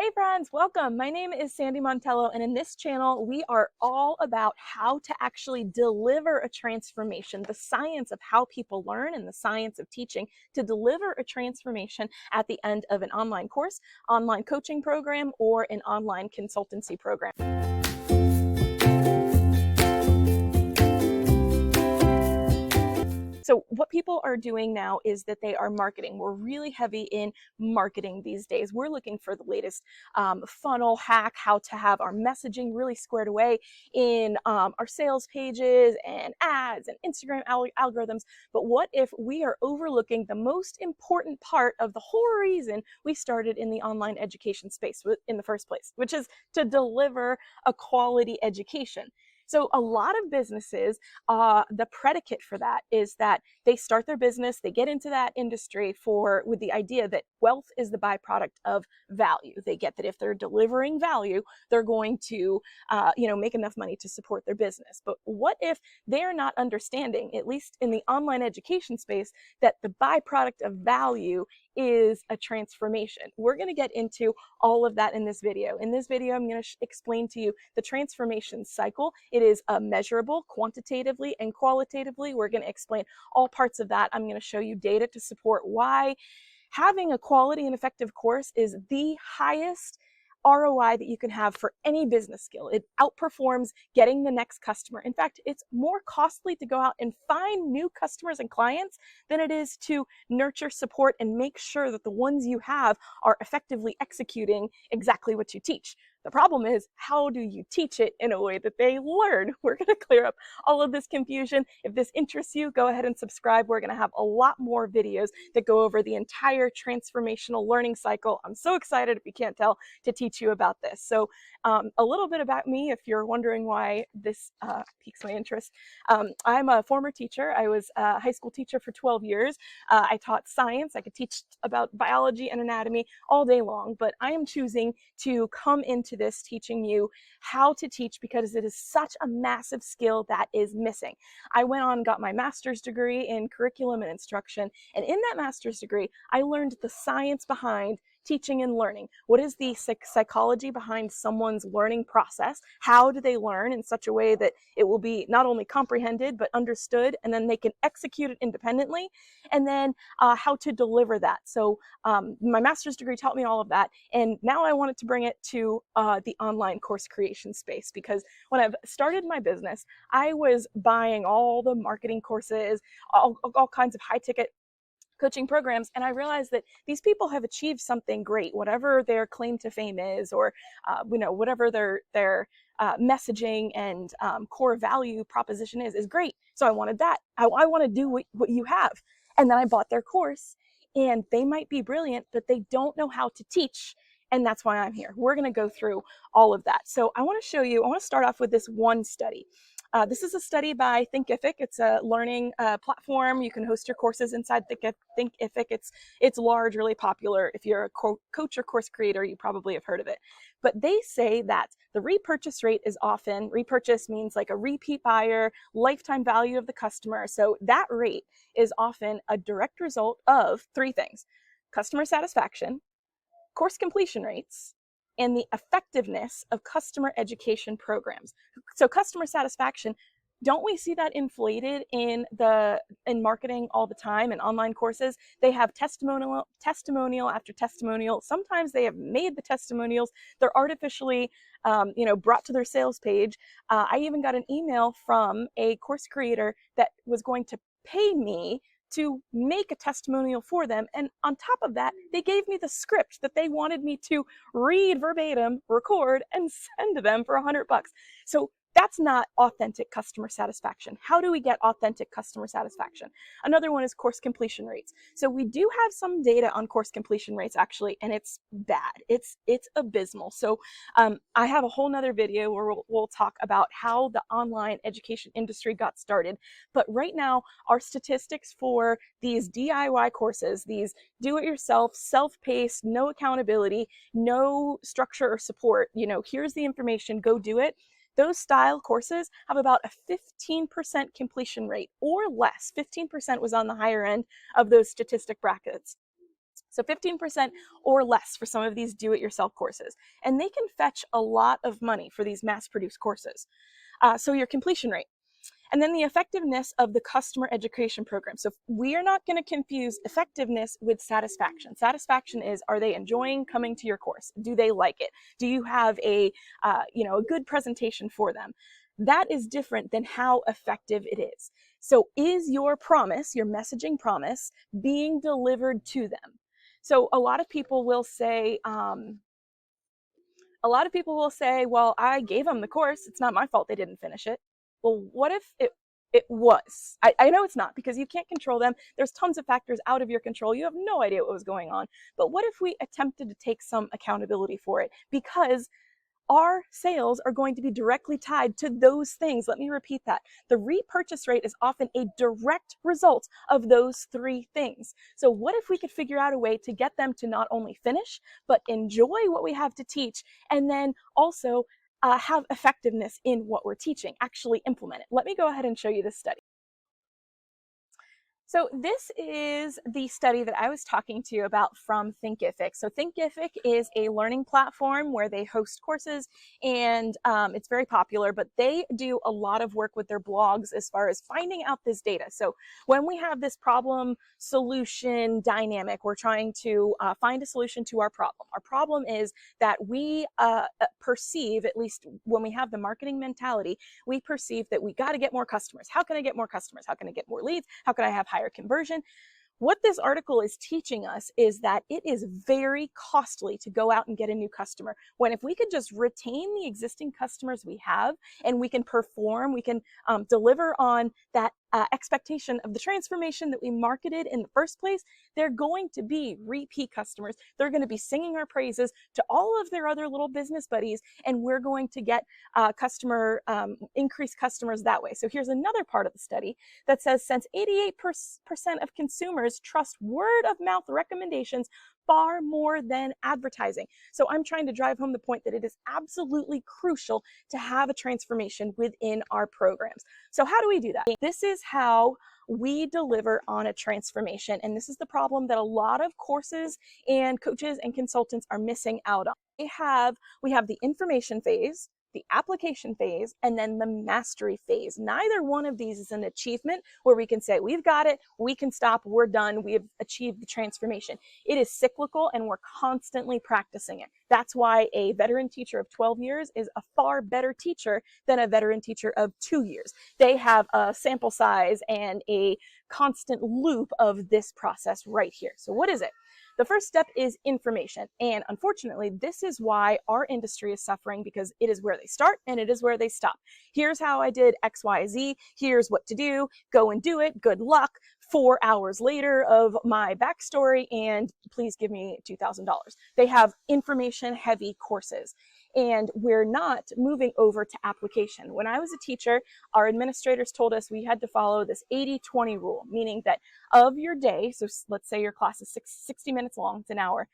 Hey friends, welcome. My name is Sandy Montello, and in this channel, we are all about how to actually deliver a transformation, the science of how people learn and the science of teaching to deliver a transformation at the end of an online course, online coaching program, or an online consultancy program. So what people are doing now is that they are marketing. We're really heavy in marketing these days. We're looking for the latest funnel hack, how to have our messaging really squared away in our sales pages and ads and Instagram algorithms. But what if we are overlooking the most important part of the whole reason we started in the online education space in the first place, which is to deliver a quality education? So a lot of businesses, the predicate for that is that they start their business, they get into that industry with the idea that wealth is the byproduct of value. They get that if they're delivering value, they're going to, make enough money to support their business. But what if they're not understanding, at least in the online education space, that the byproduct of value is a transformation? We're going to get into all of that in this video. In this video, I'm going to explain to you the transformation cycle. It is measurable quantitatively and qualitatively. We're going to explain all parts of that. I'm going to show you data to support why having a quality and effective course is the highest ROI that you can have for any business skill. It outperforms getting the next customer. In fact, it's more costly to go out and find new customers and clients than it is to nurture, support, and make sure that the ones you have are effectively executing exactly what you teach. The problem is, how do you teach it in a way that they learn? We're going to clear up all of this confusion. If this interests you, go ahead and subscribe. We're going to have a lot more videos that go over the entire transformational learning cycle. I'm so excited, if you can't tell, to teach you about this. So a little bit about me, if you're wondering why this piques my interest. I'm a former teacher. I was a high school teacher for 12 years. I taught science. I could teach about biology and anatomy all day long, but I am choosing to come into this teaching you how to teach because it is such a massive skill that is missing. I went on and got my master's degree in curriculum and instruction, and in that master's degree, I learned the science behind teaching and learning. What is the psychology behind someone's learning process? How do they learn in such a way that it will be not only comprehended, but understood, and then they can execute it independently? And then how to deliver that. So my master's degree taught me all of that. And now I wanted to bring it to the online course creation space, because when I've started my business, I was buying all the marketing courses, all kinds of high ticket coaching programs, and I realized that these people have achieved something great, whatever their claim to fame is, or whatever their messaging and core value proposition is great. So I wanted that. I want to do what you have. And then I bought their course, and they might be brilliant, but they don't know how to teach. And that's why I'm here. We're going to go through all of that. So I want to start off with this one study. This is a study by Thinkific. It's a learning platform. You can host your courses inside Thinkific. It's large, really popular. If you're a coach or course creator, you probably have heard of it. But they say that the repurchase rate is often, repurchase means like a repeat buyer, lifetime value of the customer. So that rate is often a direct result of three things: customer satisfaction, course completion rates, and the effectiveness of customer education programs. So customer satisfaction, don't we see that inflated in marketing all the time in online courses? They have testimonial after testimonial. Sometimes they have made the testimonials, they're artificially brought to their sales page. I even got an email from a course creator that was going to pay me to make a testimonial for them. And on top of that, they gave me the script that they wanted me to read verbatim, record, and send to them for $100. So that's not authentic customer satisfaction. How do we get authentic customer satisfaction? Another one is course completion rates. So we do have some data on course completion rates, actually, and it's bad. It's abysmal. So I have a whole nother video where we'll talk about how the online education industry got started. But right now, our statistics for these DIY courses, these do-it-yourself, self-paced, no accountability, no structure or support, here's the information, go do it. Those style courses have about a 15% completion rate or less. 15% was on the higher end of those statistic brackets. So 15% or less for some of these do-it-yourself courses. And they can fetch a lot of money for these mass-produced courses. So your completion rate. And then the effectiveness of the customer education program. So we are not going to confuse effectiveness with satisfaction. Satisfaction is, are they enjoying coming to your course? Do they like it? Do you have a good presentation for them? That is different than how effective it is. So is your promise, your messaging promise, being delivered to them? So a lot of people will say, well, I gave them the course. It's not my fault they didn't finish it. Well, what if it was? I know it's not, because you can't control them. There's tons of factors out of your control. You have no idea what was going on. But what if we attempted to take some accountability for it? Because our sales are going to be directly tied to those things. Let me repeat that. The repurchase rate is often a direct result of those three things. So what if we could figure out a way to get them to not only finish, but enjoy what we have to teach, and then also have effectiveness in what we're teaching, actually implement it. Let me go ahead and show you this study. So this is the study that I was talking to you about from Thinkific. So Thinkific is a learning platform where they host courses, and it's very popular, but they do a lot of work with their blogs as far as finding out this data. So when we have this problem solution dynamic, we're trying to find a solution to our problem. Our problem is that we perceive, at least when we have the marketing mentality, we perceive that we got to get more customers. How can I get more customers? How can I get more leads? How can I have higher conversion? What this article is teaching us is that it is very costly to go out and get a new customer, when if we could just retain the existing customers we have, and we can perform, we can deliver on that expectation of the transformation that we marketed in the first place, they're going to be repeat customers. They're going to be singing our praises to all of their other little business buddies, and we're going to get increased customers that way. So here's another part of the study that says, since 88% of consumers trust word of mouth recommendations far more than advertising. So I'm trying to drive home the point that it is absolutely crucial to have a transformation within our programs. So how do we do that? This is how we deliver on a transformation. And this is the problem that a lot of courses and coaches and consultants are missing out on. We have the information phase, the application phase, and then the mastery phase. Neither one of these is an achievement where we can say, we've got it, we can stop, we're done, we have achieved the transformation. It is cyclical, and we're constantly practicing it. That's why a veteran teacher of 12 years is a far better teacher than a veteran teacher of 2 years. They have a sample size and a constant loop of this process right here. So what is it? The first step is information. And unfortunately, this is why our industry is suffering, because it is where they start and it is where they stop. Here's how I did X, Y, Z. Here's what to do. Go and do it. Good luck. 4 hours later of my backstory, and please give me $2,000. They have information heavy courses, and we're not moving over to application. When I was a teacher, our administrators told us we had to follow this 80-20 rule, meaning that of your day, so let's say your class is 60 minutes long, it's an hour,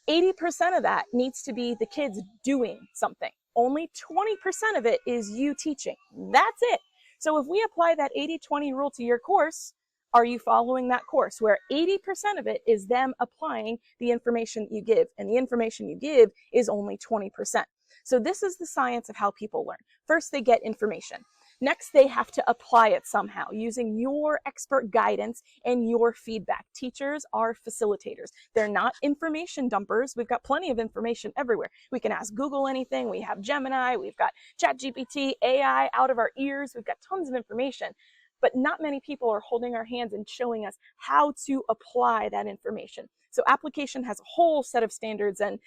80% of that needs to be the kids doing something. Only 20% of it is you teaching. That's it. So if we apply that 80-20 rule to your course, are you following that course where 80% of it is them applying the information you give, and the information you give is only 20%. So this is the science of how people learn. First, they get information. Next, they have to apply it somehow using your expert guidance and your feedback. Teachers are facilitators. They're not information dumpers. We've got plenty of information everywhere. We can ask Google anything. We have Gemini. We've got ChatGPT, AI out of our ears. We've got tons of information. But not many people are holding our hands and showing us how to apply that information. So application has a whole set of standards and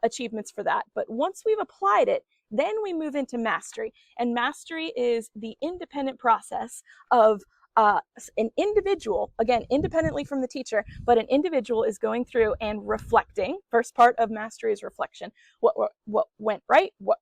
achievements for that. But once we've applied it, then we move into mastery. And mastery is the independent process of an individual, again, independently from the teacher, but an individual is going through and reflecting. First part of mastery is reflection. What went right? What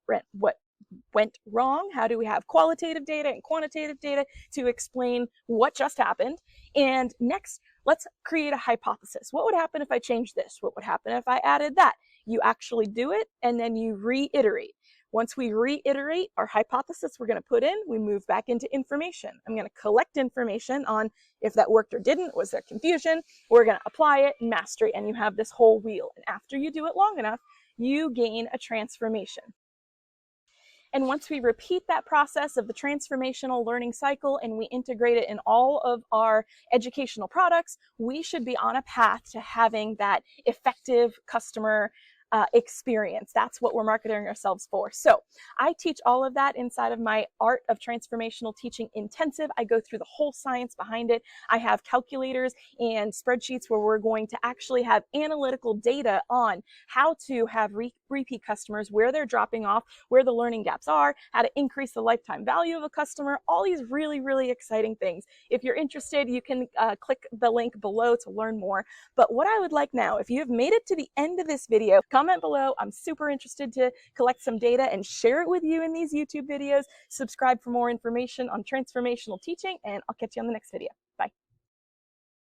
went wrong? How do we have qualitative data and quantitative data to explain what just happened? And next, let's create a hypothesis. What would happen if I changed this? What would happen if I added that? You actually do it, and then you reiterate. Once we reiterate our hypothesis we're going to put in, we move back into information. I'm going to collect information on if that worked or didn't, was there confusion, we're going to apply it, mastery, and you have this whole wheel. And after you do it long enough, you gain a transformation. And once we repeat that process of the transformational learning cycle and we integrate it in all of our educational products, we should be on a path to having that effective customer experience. That's what we're marketing ourselves for. So I teach all of that inside of my Art of Transformational Teaching Intensive. I go through the whole science behind it. I have calculators and spreadsheets where we're going to actually have analytical data on how to have repeat customers, where they're dropping off, where the learning gaps are, how to increase the lifetime value of a customer, all these really, really exciting things. If you're interested, you can click the link below to learn more. But what I would like now, if you have made it to the end of this video, comment below. I'm super interested to collect some data and share it with you in these YouTube videos. Subscribe for more information on transformational teaching, and I'll catch you on the next video.